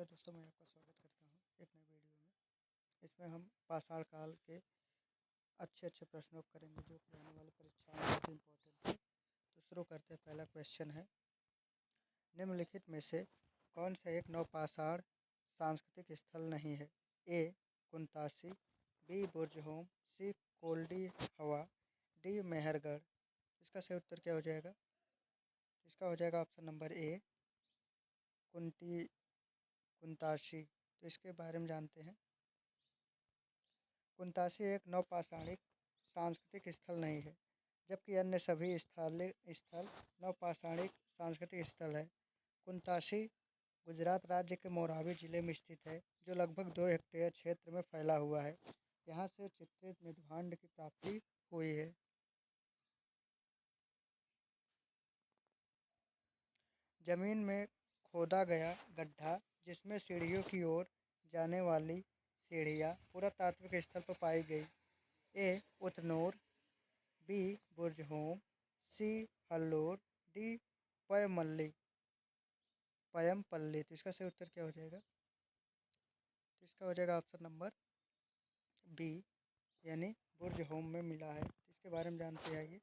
Hello दोस्तों, मैं आपका स्वागत करता हूँ एक नए वीडियो में। इसमें हम पाषाण काल के अच्छे प्रश्नों को करेंगे जो कि आने वाली परीक्षा में बहुत इम्पोर्टेंट है। तो शुरू करते हैं। पहला क्वेश्चन है, निम्नलिखित में से कौन सा एक नवपाषाण सांस्कृतिक स्थल नहीं है? ए कुंतासी, बी बुर्जहोम, सी कोल्डी हवा, डी मेहरगढ़। इसका सही उत्तर क्या हो जाएगा? इसका हो जाएगा ऑप्शन नंबर ए कुंताशी। तो इसके बारे में जानते हैं। कुंतासी एक नवपाषाणिक सांस्कृतिक स्थल नहीं है, जबकि अन्य सभी स्थल नवपाषाणिक सांस्कृतिक स्थल है। कुंतासी गुजरात राज्य के मोरबी जिले में स्थित है, जो लगभग 2 हेक्टेयर क्षेत्र में फैला हुआ है। यहाँ से चित्रित मृदभांड की प्राप्ति हुई है। जमीन में खोदा गया गड्ढा जिसमें सीढ़ियों की ओर जाने वाली सीढ़ियाँ पुरातात्विक स्थल पर पाई गई। ए उतनूर, बी बुर्जहोम, सी हल्लोर, डी पयमपल्ली। तो इसका सही उत्तर क्या हो जाएगा? तो इसका हो जाएगा ऑप्शन नंबर बी, यानी बुर्जहोम में मिला है। तो इसके बारे में जानते हैं। ये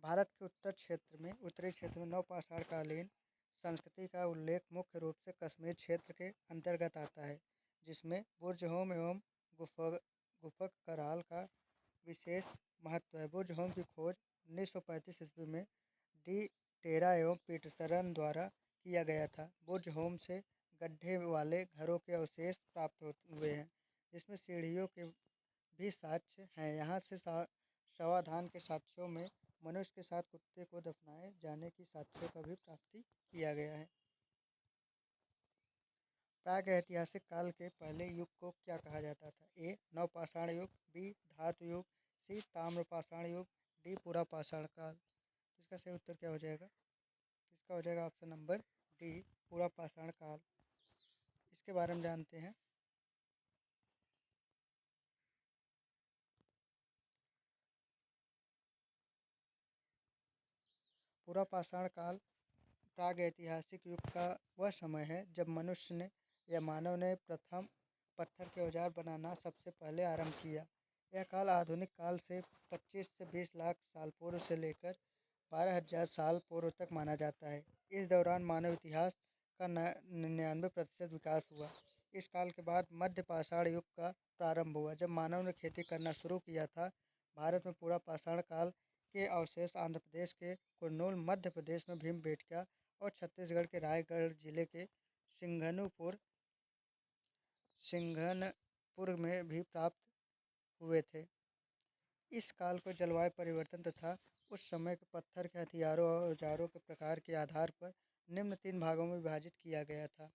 भारत के उत्तरी क्षेत्र में नवपाषाण कालीन संस्कृति का उल्लेख मुख्य रूप से कश्मीर क्षेत्र के अंतर्गत आता है, जिसमें बुर्जहोम एवं गुफक कराल का विशेष महत्व है। बुर्जहोम की खोज 1935 ईस्वी में डी टेरा एवं पीटरसन द्वारा किया गया था। बुर्जहोम से गड्ढे वाले घरों के अवशेष प्राप्त हुए हैं, जिसमें सीढ़ियों के भी साक्ष्य हैं। यहाँ से शवाधान के साक्ष्यों में मनुष्य के साथ कुत्ते को दफनाए जाने की साक्ष्यों का भी प्राप्ति किया गया है। प्रागैतिहासिक काल के पहले युग को क्या कहा जाता था? ए नवपाषाण युग, बी धातु युग, सी ताम्रपाषाण युग, डी पुरापाषाण काल। इसका सही उत्तर क्या हो जाएगा? इसका हो जाएगा ऑप्शन नंबर डी पुरापाषाण काल। इसके बारे में जानते हैं। पुरापाषाण काल प्रागैतिहासिक युग का वह समय है जब मनुष्य ने या मानव ने प्रथम पत्थर के औजार बनाना सबसे पहले आरंभ किया। यह काल आधुनिक काल से 25 से 20 लाख साल पूर्व से लेकर 12,000 साल पूर्व तक माना जाता है। इस दौरान मानव इतिहास का 99% विकास हुआ। इस काल के बाद मध्य पाषाण युग का प्रारंभ हुआ, जब मानव ने खेती करना शुरू किया था। भारत में पूरा पाषाण काल के अवशेष आंध्र प्रदेश के कुर्नूल, मध्य प्रदेश में भीमबेटका और छत्तीसगढ़ के रायगढ़ जिले के सिंघनपुर में भी प्राप्त हुए थे। इस काल को जलवायु परिवर्तन तथा उस समय के पत्थर के हथियारों और औजारों के प्रकार के आधार पर निम्न 3 भागों में विभाजित किया गया था।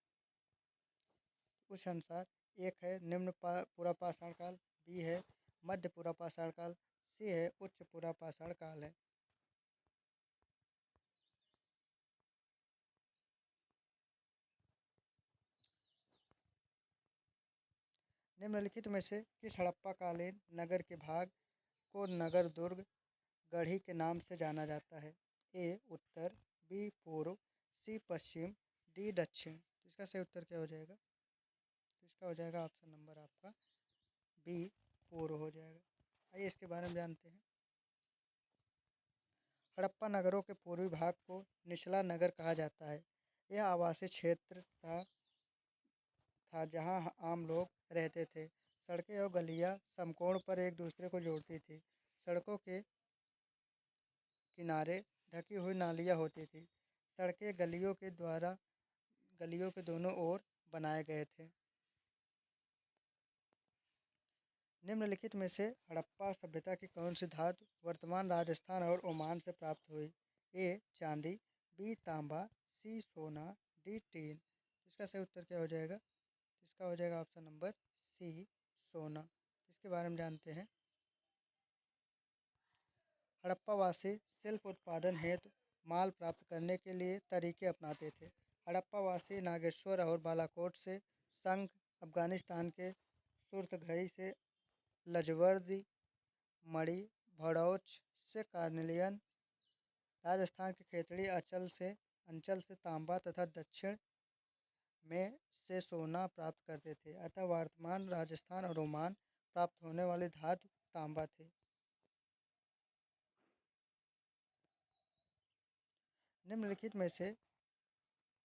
उस अनुसार एक है निम्न पुरापाषाण काल, बी है मध्य पुरापाषाण काल, सी है उच्च पुरापाषाण काल है। निम्नलिखित में से किस हड़प्पाकालीन नगर के भाग को नगर दुर्ग गढ़ी के नाम से जाना जाता है? ए उत्तर, बी पूर्व, सी पश्चिम, डी दक्षिण। तो इसका सही उत्तर क्या हो जाएगा? तो इसका हो जाएगा ऑप्शन नंबर आपका बी पूर्व हो जाएगा। आइए इसके बारे में जानते हैं। हड़प्पा नगरों के पूर्वी भाग को निचला नगर कहा जाता है। यह आवासीय क्षेत्र था जहां आम लोग रहते थे। सड़कें और गलियां समकोण पर एक दूसरे को जोड़ती थी। सड़कों के किनारे ढकी हुई नालियाँ होती थी। सड़कें गलियों के दोनों ओर बनाए गए थे। निम्नलिखित में से हड़प्पा सभ्यता की कौन सी धातु वर्तमान राजस्थान और ओमान से प्राप्त हुई? ए चांदी, बी तांबा, सी सोना, डी टीन। इसका सही उत्तर क्या हो जाएगा? इसका हो जाएगा ऑप्शन नंबर सी सोना। इसके बारे में जानते हैं। हड़प्पावासी शिल्प उत्पादन हेतु माल प्राप्त करने के लिए तरीके अपनाते थे। हड़प्पावासी नागेश्वर और बालाकोट से संघ, अफगानिस्तान के सुरतगही से लजवर्दी, मणि, भड़ौच से कार्निलियन, राजस्थान के खेतड़ी अंचल से तांबा तथा दक्षिण में से सोना प्राप्त करते थे। अतः वर्तमान राजस्थान और ओमान प्राप्त होने वाली धातु तांबा थी। निम्नलिखित में से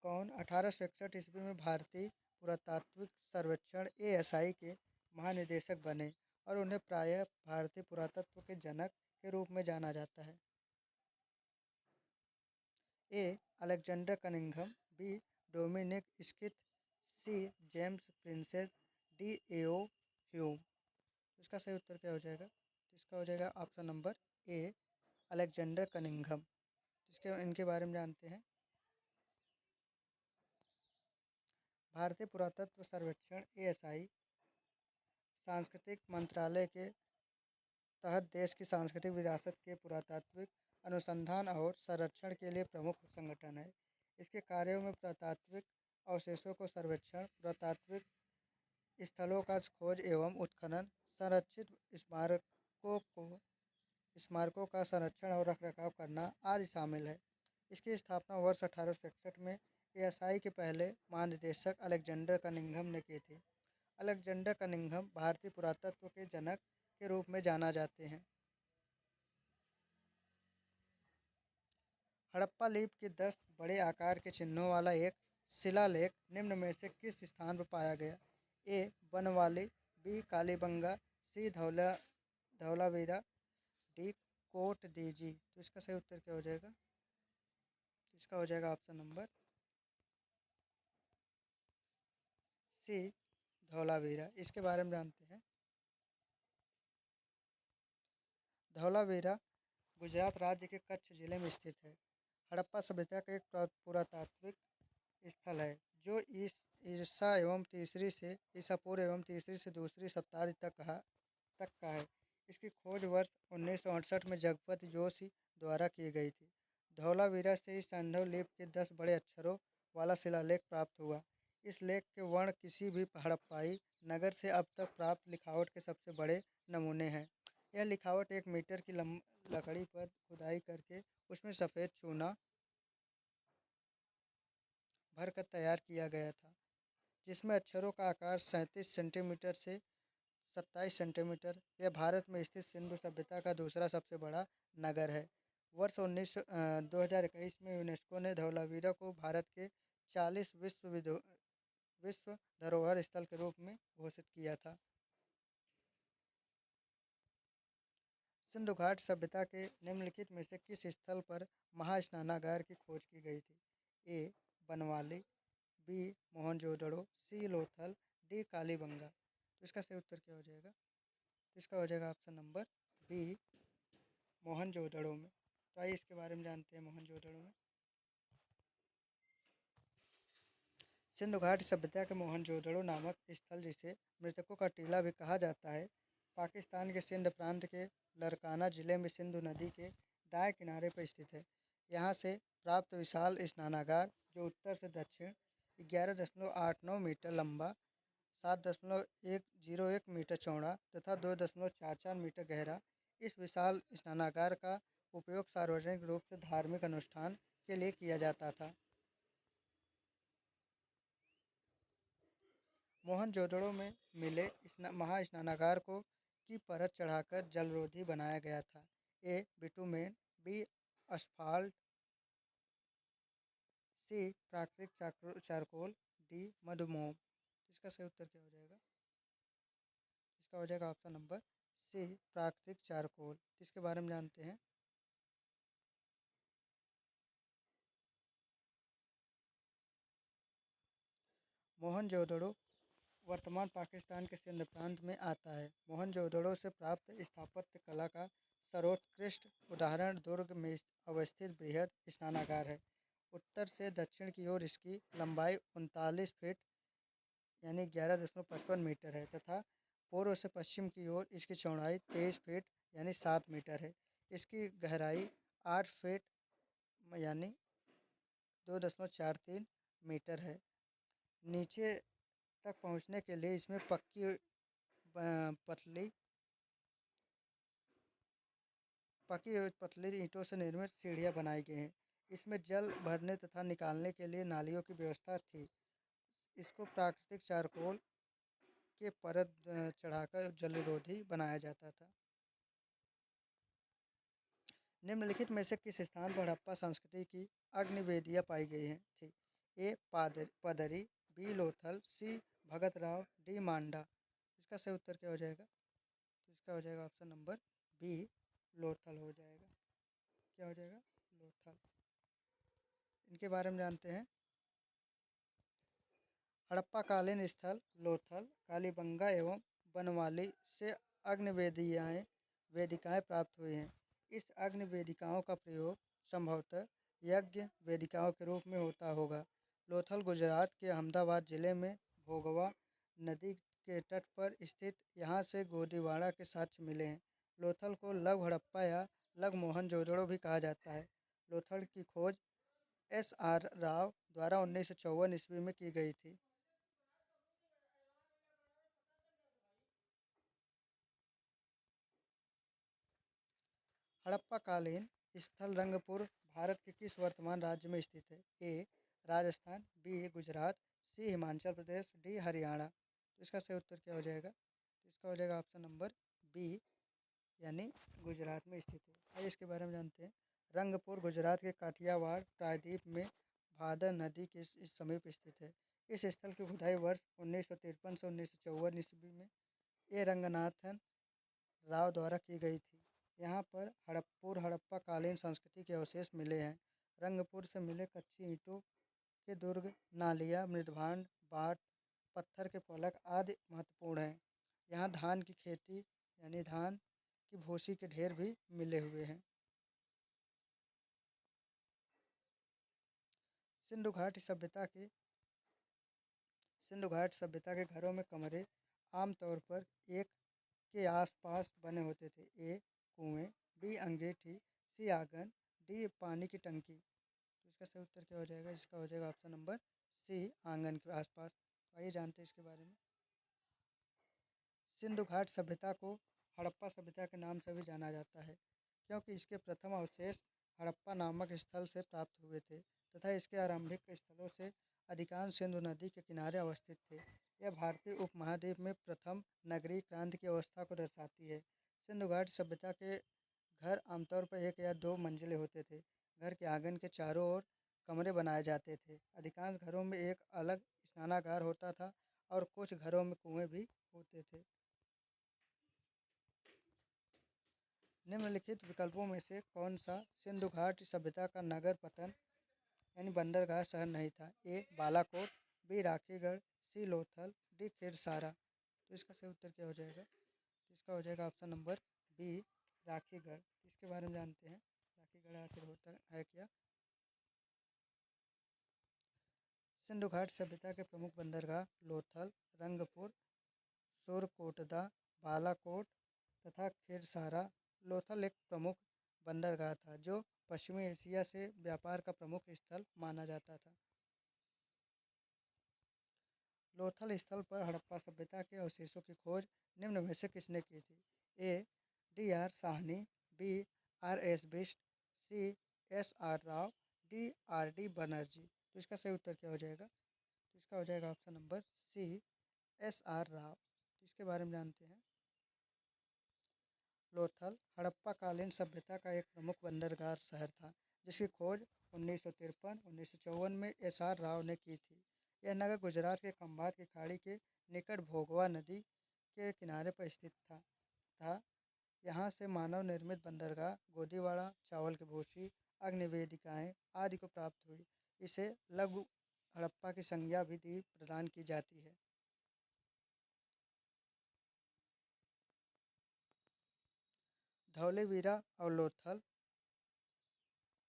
कौन 1861 ईस्वी में भारतीय पुरातात्विक सर्वेक्षण ASI के महानिदेशक बने और उन्हें प्रायः भारतीय पुरातत्व के जनक के रूप में जाना जाता है? A. Alexander Cunningham, B. Dominic Skith, C. James Prinsep, D. A.O. Hume. इसका सही उत्तर क्या हो जाएगा? इसका हो जाएगा option number A. Alexander Cunningham. इनके बारे में जानते हैं। भारतीय पुरातत्व सर्वेक्षण ASI सांस्कृतिक मंत्रालय के तहत देश की सांस्कृतिक विरासत के पुरातात्विक अनुसंधान और संरक्षण के लिए प्रमुख संगठन है। इसके कार्यों में पुरातात्विक अवशेषों को सर्वेक्षण, पुरातात्विक स्थलों का खोज एवं उत्खनन, संरक्षित स्मारकों का संरक्षण और रखरखाव करना आदि शामिल है। इसकी स्थापना वर्ष 1861 में ASI के पहले महानिदेशक अलेक्जेंडर कनिंघम ने की थी। अलेक्जेंडर कनिंघम भारतीय पुरातत्व के जनक के रूप में जाना जाते हैं। हड़प्पा लिपि के 10 बड़े आकार के चिन्हों वाला एक शिलालेख निम्न में से किस स्थान पर पाया गया? A. Banawali, B. Kalibanga, C. Dholavira, D. Kot Diji. तो इसका सही उत्तर क्या हो जाएगा? इसका हो जाएगा ऑप्शन नंबर C. धौलावीरा। इसके बारे में जानते हैं। धौलावीरा गुजरात राज्य के कच्छ जिले में स्थित है। हड़प्पा सभ्यता का एक पुरातात्विक स्थल है जो ईसा पूर्व एवं तीसरी से दूसरी शताब्दी तक का है। इसकी खोज वर्ष 1968 में जगपति जोशी द्वारा की गई थी। धौलावीरा से ही सिंधु लिपि के 10 बड़े अक्षरों वाला शिलालेख प्राप्त हुआ। इस लेख के वर्ण किसी भी हड़प्पाई नगर से अब तक प्राप्त लिखावट के सबसे बड़े नमूने हैं। यह लिखावट 1 मीटर की लकड़ी पर खुदाई करके उसमें सफ़ेद चूना भरकर तैयार किया गया था, जिसमें अक्षरों का आकार 37 सेंटीमीटर से 27 सेंटीमीटर। यह भारत में स्थित सिंधु सभ्यता का दूसरा सबसे बड़ा नगर है। वर्ष 2021 में यूनेस्को ने धौलावीरा को भारत के 40 विश्व धरोहर स्थल के रूप में घोषित किया था। सिंधु घाट सभ्यता के निम्नलिखित में से किस स्थल पर महास्नानागार की खोज की गई थी? A. Banawali, B. Mohenjodaro, C. Lothal, D. Kalibangan. तो इसका सही उत्तर क्या हो जाएगा? इसका हो जाएगा ऑप्शन नंबर B. मोहनजोदड़ो में। तो आइए इसके बारे में जानते हैं। मोहनजोदड़ो में सिंधु घाटी सभ्यता के मोहनजोदड़ो नामक स्थल, जिसे मृतकों का टीला भी कहा जाता है, पाकिस्तान के सिंध प्रांत के लरकाना जिले में सिंधु नदी के दाएं किनारे पर स्थित है। यहाँ से प्राप्त विशाल स्नानागार, जो उत्तर से दक्षिण 11.89 मीटर लंबा, 7.101 मीटर चौड़ा तथा 2.44 मीटर गहरा, इस विशाल स्नानागार का उपयोग सार्वजनिक रूप से धार्मिक अनुष्ठान के लिए किया जाता था। मोहनजोदड़ो में मिले महास्नानागार को की परत चढ़ाकर जलरोधी बनाया गया था। A. Bitumen, B. Asphalt, C. प्राकृतिक चारकोल, D. मधुमोम। इसका सही उत्तर क्या हो जाएगा? इसका हो जाएगा ऑप्शन नंबर C. प्राकृतिक चारकोल। इसके बारे में जानते हैं। मोहनजोदड़ो वर्तमान पाकिस्तान के सिंध प्रांत में आता है। मोहनजोदड़ो से प्राप्त स्थापत्य कला का सर्वोत्कृष्ट उदाहरण दुर्ग में अवस्थित बृहद स्नानागार है। उत्तर से दक्षिण की ओर इसकी लंबाई 39 फीट यानी 11.55 मीटर है तथा पूर्व से पश्चिम की ओर इसकी चौड़ाई 23 फीट यानी 7 मीटर है। इसकी गहराई 8 फीट यानी 2.43 मीटर है। नीचे तक पहुंचने के लिए इसमें पतली पकी हुई पतली ईंटों से निर्मित सीढ़ियां बनाई गई हैं। इसमें जल भरने तथा निकालने के लिए नालियों की व्यवस्था थी। इसको प्राकृतिक चारकोल के परत चढ़ाकर जलरोधी बनाया जाता था। निम्नलिखित में से किस स्थान पर हड़प्पा संस्कृति की अग्निवेदियाँ पाई गई हैं? थी? ए पदरी, बी लोथल, सी भगत राव, डी मांडा। इसका सही उत्तर क्या हो जाएगा? तो इसका हो जाएगा ऑप्शन नंबर बी लोथल हो जाएगा। क्या हो जाएगा? लोथल। इनके बारे में जानते हैं। हड़प्पा कालीन स्थल लोथल, कालीबंगा एवं बनवाली से वेदिकाएं प्राप्त हुई हैं। इस अग्नि वेदिकाओं का प्रयोग संभवतः यज्ञ वेदिकाओं के रूप में होता होगा। लोथल गुजरात के अहमदाबाद जिले में भोगवा नदी के तट पर स्थित यहाँ से गोदीवाड़ा के साक्ष्य मिले हैं। लोथल को लघु हड़प्पा या लघु मोहनजोदड़ो भी कहा जाता है। लोथल की खोज एस.आर. राव द्वारा 1954 ईस्वी में की गई थी। हड़प्पा कालीन स्थल रंगपुर भारत के किस वर्तमान राज्य में स्थित है? ए राजस्थान, बी गुजरात, सी हिमाचल प्रदेश, डी हरियाणा। तो इसका सही उत्तर क्या हो जाएगा? तो इसका हो जाएगा ऑप्शन नंबर बी यानी गुजरात में स्थित है। आइए इसके बारे में जानते हैं। रंगपुर गुजरात के काठियावाड़ प्रायद्वीप में भादर नदी के इस समीप स्थित है। इस स्थल की खुदाई वर्ष 1953 से 1954 ईस्वी में ए रंगनाथन राव द्वारा की गई थी। यहाँ पर हड़प्पा कालीन संस्कृति के अवशेष मिले हैं। रंगपुर से मिले कच्ची ईंटों के दुर्ग, नालियाँ, मृदभांड, बाट, पत्थर के फलक आदि महत्वपूर्ण हैं। यहाँ धान की खेती यानी धान की भूसी के ढेर भी मिले हुए हैं। सिंधु घाटी सभ्यता के घरों में कमरे आमतौर पर एक के आसपास बने होते थे। ए कुएं, बी अंगीठी, सी आंगन, डी पानी की टंकी। तो इसका सही उत्तर क्या हो जाएगा? इसका हो जाएगा ऑप्शन नंबर सी आंगन के आसपास। तो आइए जानते हैं इसके बारे में। सिंधु घाट सभ्यता को हड़प्पा सभ्यता के नाम से भी जाना जाता है क्योंकि इसके प्रथम अवशेष हड़प्पा नामक स्थल से प्राप्त हुए थे तथा इसके आरंभिक स्थलों से अधिकांश सिंधु नदी के किनारे अवस्थित थे। यह भारतीय उपमहाद्वीप में प्रथम नगरीय क्रांति की अवस्था को दर्शाती है। सिंधु घाट सभ्यता के घर आमतौर पर एक या दो मंजिले होते थे। घर के आंगन के चारों ओर कमरे बनाए जाते थे। अधिकांश घरों में एक अलग स्नानागार होता था और कुछ घरों में कुएं भी होते थे। निम्नलिखित विकल्पों में से कौन सा सिंधु घाटी सभ्यता का नगर पतन यानी बंदरगाह शहर नहीं था? ए बालाकोट, बी राखीगढ़, सी लोथल, डी खिरसारा। तो इसका सही उत्तर क्या हो जाएगा? तो इसका हो जाएगा ऑप्शन नंबर बी राखीगढ़। इसके बारे में जानते हैं। राखीगढ़ आखिर होता है क्या? सिंधु घाट सभ्यता के प्रमुख बंदरगाह लोथल, रंगपुर, सुरकोटदा, बालाकोट तथा खिरसारा। लोथल एक प्रमुख बंदरगाह था जो पश्चिमी एशिया से व्यापार का प्रमुख स्थल माना जाता था। लोथल स्थल पर हड़प्पा सभ्यता के अवशेषों की खोज निम्न में से किसने की थी? A D R Sahni, B R S Bisht, C S R Rao, D R D Banerjee. तो इसका सही उत्तर क्या हो जाएगा? तो इसका हो जाएगा option number C S R Rao. तो इसके बारे में जानते हैं। लोथल हड़प्पा कालीन सभ्यता का एक प्रमुख बंदरगाह शहर था जिसकी खोज 1953-1954 में एस आर राव ने की थी। यह नगर गुजरात के खंभात की खाड़ी के निकट भोगवा नदी के किनारे पर स्थित था। यहाँ से मानव निर्मित बंदरगाह गोदीवाड़ा, चावल की भूसी, अग्निवेदिकाएँ आदि को प्राप्त हुई। इसे लघु हड़प्पा की संज्ञा भी दी प्रदान की जाती है। धौलेवीरा और लोथल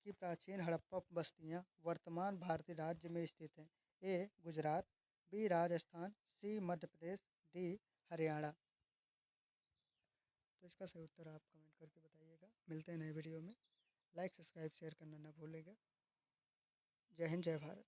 की प्राचीन हड़प्पा बस्तियां वर्तमान भारतीय राज्य में स्थित हैं। ए गुजरात, बी राजस्थान, सी मध्य प्रदेश, डी हरियाणा। तो इसका सही उत्तर आप कमेंट करके बताइएगा। मिलते हैं नए वीडियो में। लाइक सब्सक्राइब शेयर करना ना भूलेगा। जय हिंद, जय भारत।